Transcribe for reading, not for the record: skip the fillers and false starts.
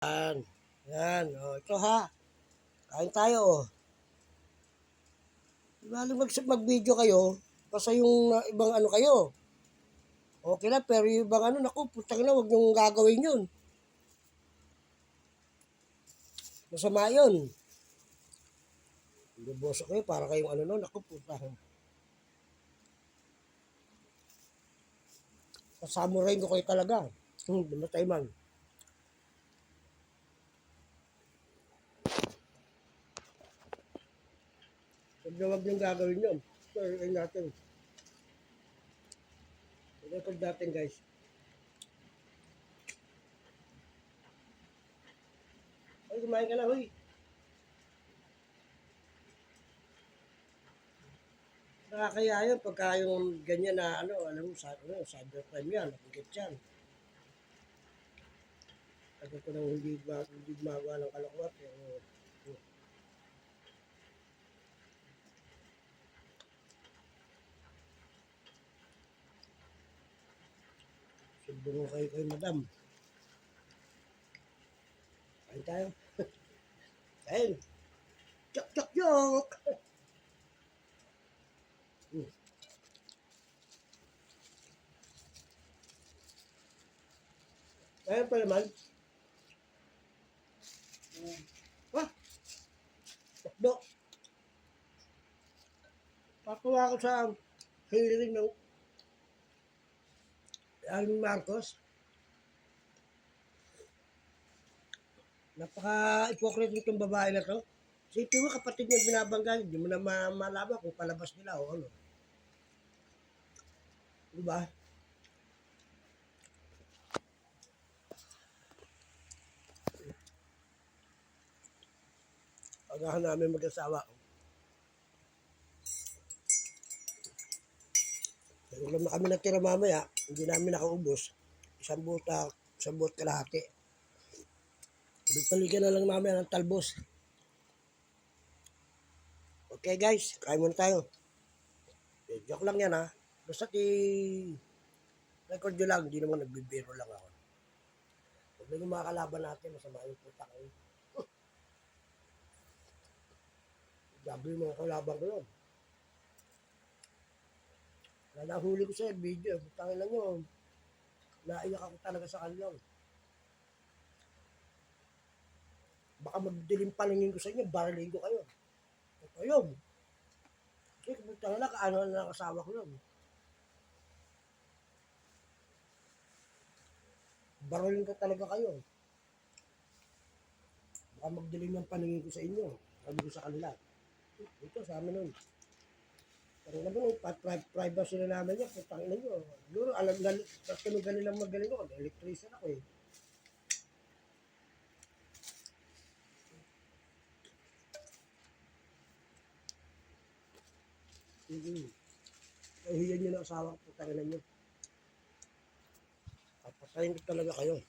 Yan. Yan. O, ito ha. Kain tayo. O. Bali mag-video kayo. Basta yung ibang ano kayo. Okay na, pero yung ibang ano, naku, putang na, huwag niyong gagawin yun. Masama yun. Buboso kayo para kayong ano nun, naku, putang. Sasamuray ko kayo talaga. Dumatay man. Huwag niyong gagawin yun. Ito, ayun natin. Record natin, guys. Ay, kumain ka na, huy. Nakakaya yun pagka yung ganyan na ano, alam mo, cybercrime yan, napigit yan. Tagal ko nang hindi gumagawa ng kalokohan, pero sumbungan kayo kay madam. Kain tayo. Kain. Chok, chok, chok. Kain pa naman. Ah, takbo. Pakuha ko sa hearing ng Alvin Marcos. Napaka-hypocrite nitong babae na to. Sipin mo, kapatid niya binabangga, hindi mo na malaman kung palabas nila o ano. Diba? Pagahan namin mag-asawa. Ulam na kami natira mamaya, hindi namin nakaubos. Isang buot kalahati. Bigpaligan na lang mamaya ng talbos. Okay guys, kain muna tayo. Joke lang yan ha. Basta record nyo lang, hindi naman nagbibiro lang ako. Huwag na yung mga kalaban natin, masama yung putak. Gabi yung mga kalaban ko yun. Nahuli ko sa video, butangin lang yun. Naiyak ako talaga sa kanila. Baka magdilim palingin ko sa inyo, baralin ko kayo. Ito yun. Kasi butangin lang, kaano na nakasawa ko yun. Baralin ko talaga kayo. Baka magdilim yung paningin ko sa inyo. Sabi ko sa kanila. Ito, sa amin nun. Pero naman yung privacy na namin yan, putang ina nyo. Luro, alam na, tunugan nilang magaling ako. Electrician ako eh. Kahiyan nyo na asawa ko, putang ina nyo. Papatayin ko talaga kayo.